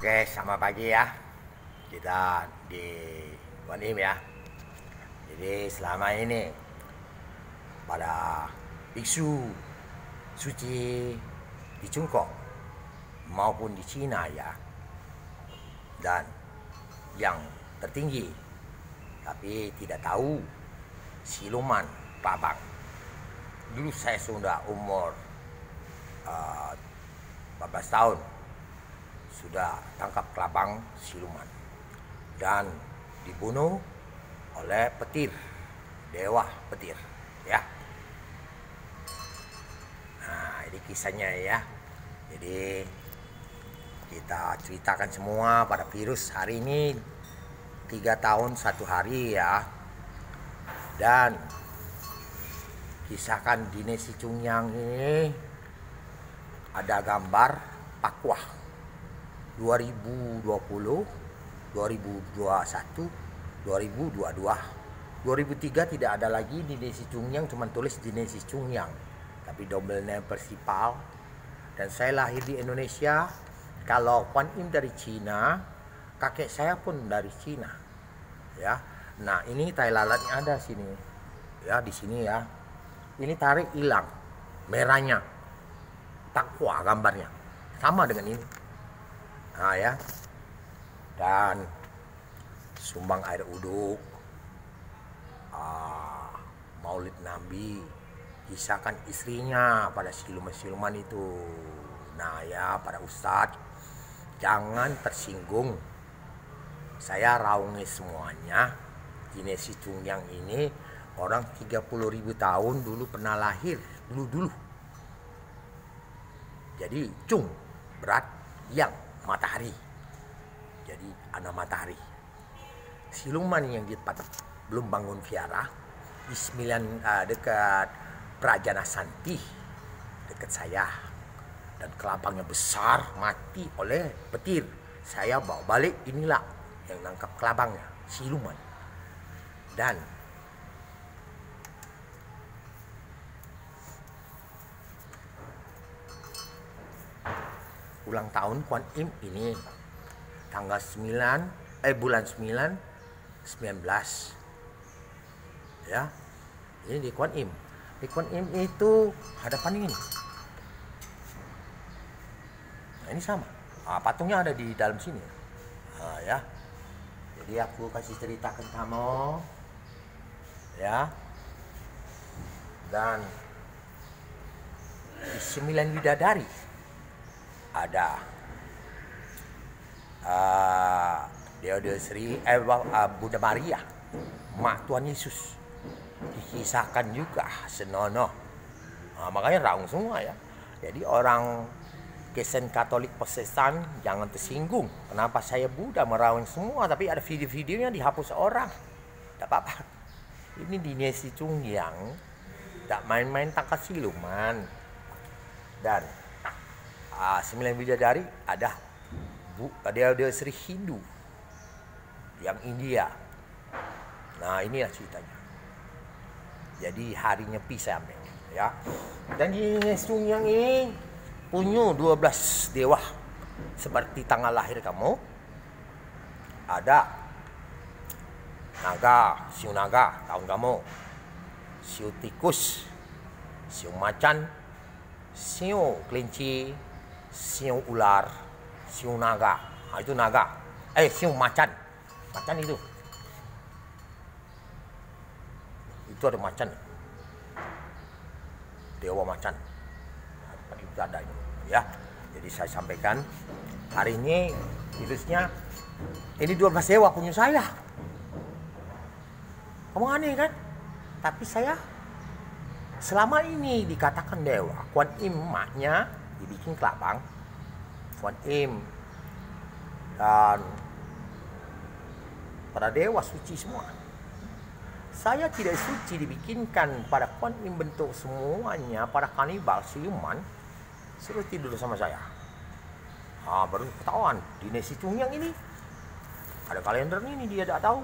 Oke, selamat pagi ya. Kita di Guanim ya. Jadi selama ini pada biksu suci di Cungkok maupun di Cina ya, dan yang tertinggi tapi tidak tahu siluman kelabang. Dulu saya sudah umur 14 tahun sudah tangkap kelabang siluman dan dibunuh oleh petir, dewa petir ya. Nah, ini kisahnya ya. Jadi kita ceritakan semua pada virus hari ini 3 tahun 1 hari ya. Dan kisahkan di Nesi Cungyang ini ada gambar Pakuah 2020, 2021, 2022. 2003 tidak ada lagi di Nesi Cungyang, cuma tulis di Nesi Cungyang, tapi double name Persipal. Dan saya lahir di Indonesia. Kalau Kuan Im dari Cina, kakek saya pun dari Cina ya. Nah, ini tai lalatnya ada sini ya, di sini ya. Ini tarik hilang merahnya, Takwa gambarnya sama dengan ini. Nah ya, dan sumbang air uduk, maulid Nabi, kisahkan istrinya pada siluman-siluman itu. Nah ya, para ustadz jangan tersinggung. Saya raungi semuanya. Di Nesi Cungyang ini orang 30.000 tahun dulu pernah lahir dulu. Jadi Cung berat yang matahari. Jadi anak matahari. Siluman yang di tempat belum bangun viara di dekat Prajana Santi dekat saya, dan kelabangnya besar mati oleh petir. Saya bawa balik, inilah yang nangkap kelabangnya, siluman. Dan ulang tahun Kuan Im ini tanggal 9 bulan 9 19 ya. Ini di Kuan Im. Di Kuan Im itu hadapan ini. Nah, ini sama. Patungnya ada di dalam sini. Nah, ya. Jadi aku kasih ceritakan kamu ya. Dan di 9 bidadari ada Deodosri Bunda Maria, Mak Tuhan Yesus, dikisahkan juga senonoh. Nah, makanya raung semua ya. Jadi orang Kristen, Katolik, Protestan jangan tersinggung. Kenapa saya Buddha meraung semua, tapi ada video-videonya dihapus orang. Tidak apa-apa. Ini di Nesi Cungyang, tidak main-main tangkap siluman. Dan 9 bidadari ada dia Sri Hindu yang India. Nah, inilah ceritanya. Jadi harinya pisah ya. Dan di Nesi Cungyang ini punya 12 dewa seperti tanggal lahir kamu. Ada naga, siu naga tahun kamu, siu tikus, siu macan, siu kelinci, siu ular, siu naga. Nah, itu naga. Siu macan. Macan itu. Itu ada macan. Dewa macan. Itu ada ya. Jadi saya sampaikan hari ini virusnya ini 12 dewa punya saya. Kamu aneh kan? Tapi saya selama ini dikatakan dewa. Kuan Im maknya dibikin kelabang. Kuan Im dan para dewa suci semua. Saya tidak suci dibikinkan pada Kuan Im bentuk semuanya, para kanibal siluman suruh tidur sama saya. Baru ketahuan di Nesi Cungyang ini ada kalender ini, dia tidak tahu.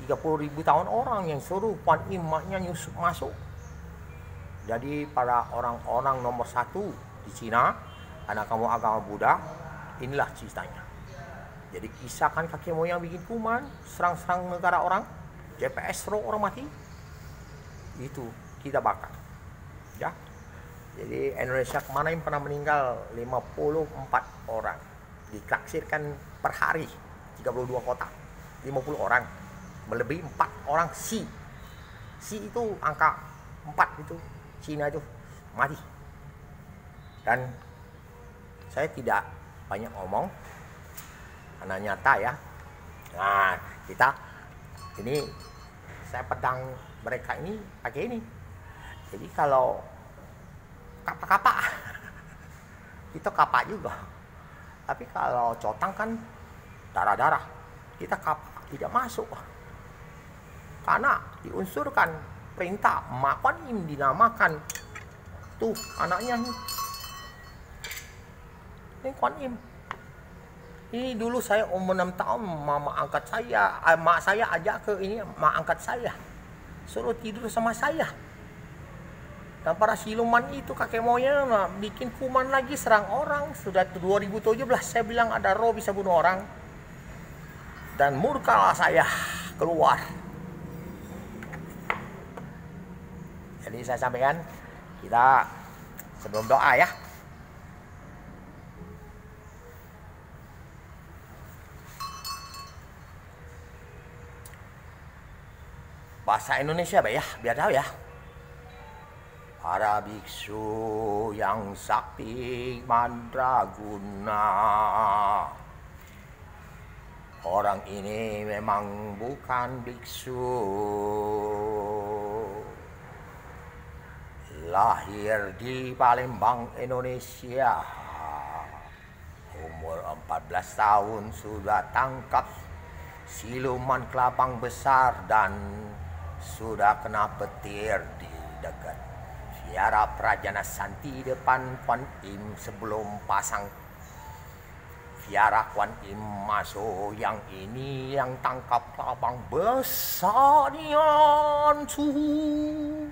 30.000 tahun orang yang suruh Kuan Im maknya nyusup masuk. Jadi para orang-orang nomor 1 di Cina, anak kamu agama Buddha, inilah ceritanya. Jadi kisahkan kakek moyang bikin kuman, serang-serang negara orang, JPS roh orang mati, itu kita bakar. Ya. Jadi Indonesia kemarin pernah meninggal 54 orang. Ditaksirkan per hari 32 kota 50 orang, melebihi 4 orang Si itu angka 4 itu, Cina itu mati. Dan saya tidak banyak ngomong karena nyata ya. Nah, kita ini saya pedang mereka ini pakai ini. Jadi kalau kapak-kapak kita kapak juga. Tapi kalau cotang kan darah-darah, kita kapak tidak masuk. Karena diunsurkan perintah Mak Kuan Im dinamakan tuh anaknya ini Kuan Im. Ini dulu saya umur 6 tahun, mama angkat saya, mak saya ajak ke ini, mak angkat saya, suruh tidur sama saya. Dan para siluman itu kakek moyang bikin kuman lagi serang orang. Sudah 2017 saya bilang ada roh bisa bunuh orang. Dan murkalah saya keluar. Jadi saya sampaikan, kita sebelum doa ya. Bahasa Indonesia ya, biar tahu ya. Para biksu yang sakti mandraguna, orang ini memang bukan biksu, lahir di Palembang, Indonesia, umur 14 tahun sudah tangkap siluman kelabang besar dan sudah kena petir di dekat Viara Prajana Santi depan Kuan Im. Sebelum pasang Viara Kuan Im masuk, yang ini yang tangkap kelabang besar nian suhu.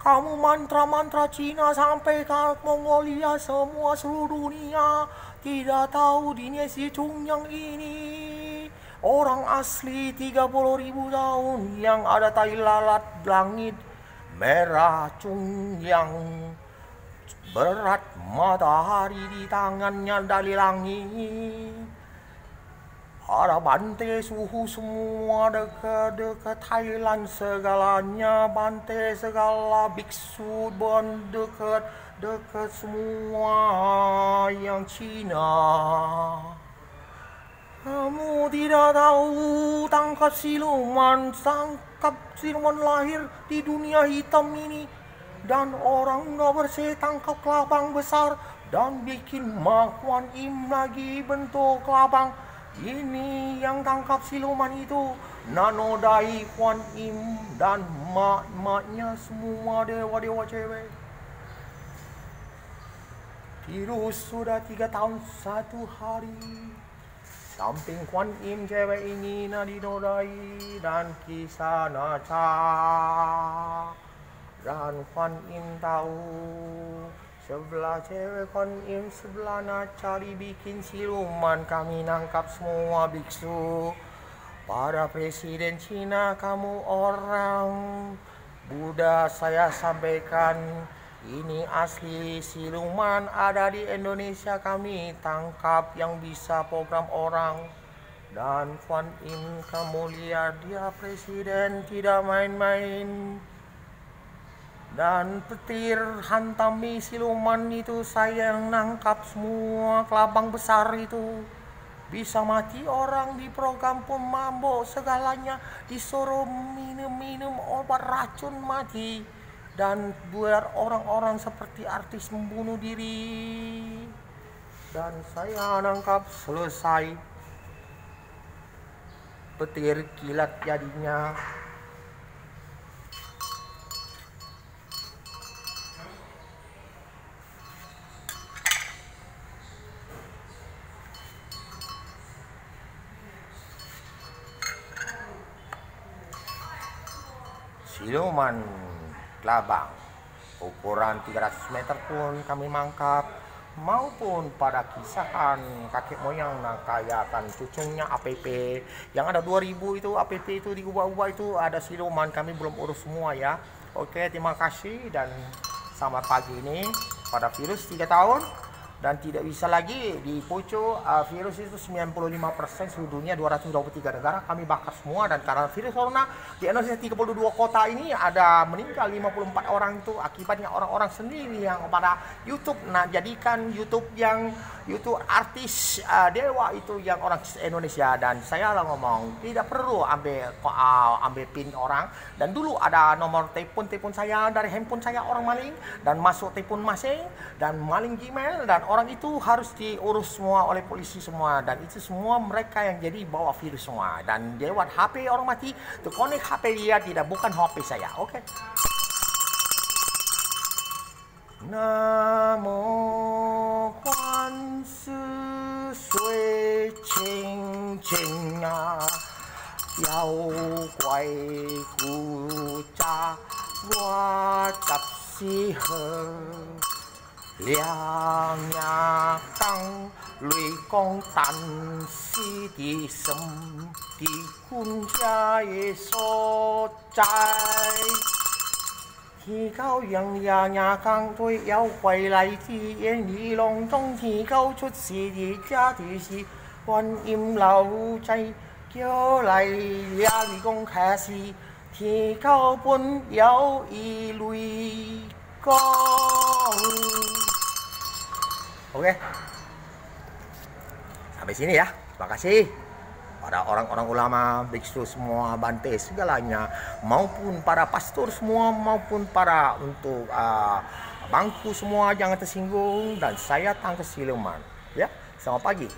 Kamu mantra-mantra Cina sampai ke Mongolia, semua seluruh dunia tidak tahu Dinia Situng yang ini orang asli 30.000 tahun, yang ada tai lalat langit merah cung yang berat matahari di tangannya dari langit. Ada bantai suhu semua dekat Thailand segalanya, bantai segala biksu dekat semua yang Cina. Kamu tidak tahu tangkap siluman lahir di dunia hitam ini. Dan orang nggak bersih tangkap kelabang besar dan bikin Mak Kuan Im lagi bentuk kelabang. Ini yang tangkap siluman itu nanodai Kuan Im dan mak-maknya semua dewa-dewa cewek. Virus sudah 3 tahun 1 hari. Samping Kuan Im cewek ini dinodai dan kisah Naca. Dan Kuan Im tahu sebelah cewek Kuan Im, sebelah Naca dibikin siluman. Kami nangkap semua biksu. Para presiden Cina, kamu orang Buddha, saya sampaikan ini asli siluman ada di Indonesia, kami tangkap yang bisa program orang. Dan Kuan Im, kamu lihat dia presiden tidak main-main. Dan petir hantami siluman itu, saya yang nangkap semua kelabang besar itu. Bisa mati orang di program pun mabok segalanya, disuruh minum obat racun mati. Dan buat orang-orang seperti artis membunuh diri. Dan saya nangkap selesai. Petir kilat jadinya. Siluman kelabang ukuran 300 meter pun kami mangkap. maupun pada kisahan kakek moyang kayak kan cucunya APP yang ada 2000 itu APP itu diubah-ubah itu ada siluman, kami belum urus semua ya. Oke, terima kasih dan selamat pagi ini pada virus 3 tahun dan tidak bisa lagi dipucuk. Virus itu 95% seluruh dunia, 223 negara kami bakar semua, dan karena virus corona di Indonesia 32 kota ini ada meninggal 54 orang itu akibatnya orang-orang sendiri yang pada YouTube. Nah, jadikan YouTube yang YouTube artis dewa itu yang orang Indonesia, dan saya lah ngomong tidak perlu ambil pin orang. Dan dulu ada nomor telepon saya dari handphone saya orang maling dan masuk telepon masing dan maling Gmail, dan orang itu harus diurus semua oleh polisi semua, dan itu semua mereka yang jadi bawa virus semua, dan lewat HP orang mati to connect HP dia, tidak bukan HP saya. Oke. Namo Quan Sư Sui Ching Ching Yao Quay Ku Cha Wa Chap Si He Liang nhạc tăng lụy công tàn si đi sâm đi khuôn trai so trai thì cao yang ya nhà càng tôi yêu quay lại thì yên đi lòng trong thì cao chút xì thì cha thì xì quan im lâu chay kêu lại ya đi công khả xì thì cao bốn yêu y lụy công. Oke, sampai sini ya. Terima kasih pada orang-orang ulama, biksu semua, bante segalanya, maupun para pastor semua, maupun para untuk bangku semua, jangan tersinggung, dan saya tangkap siluman. Ya, selamat pagi.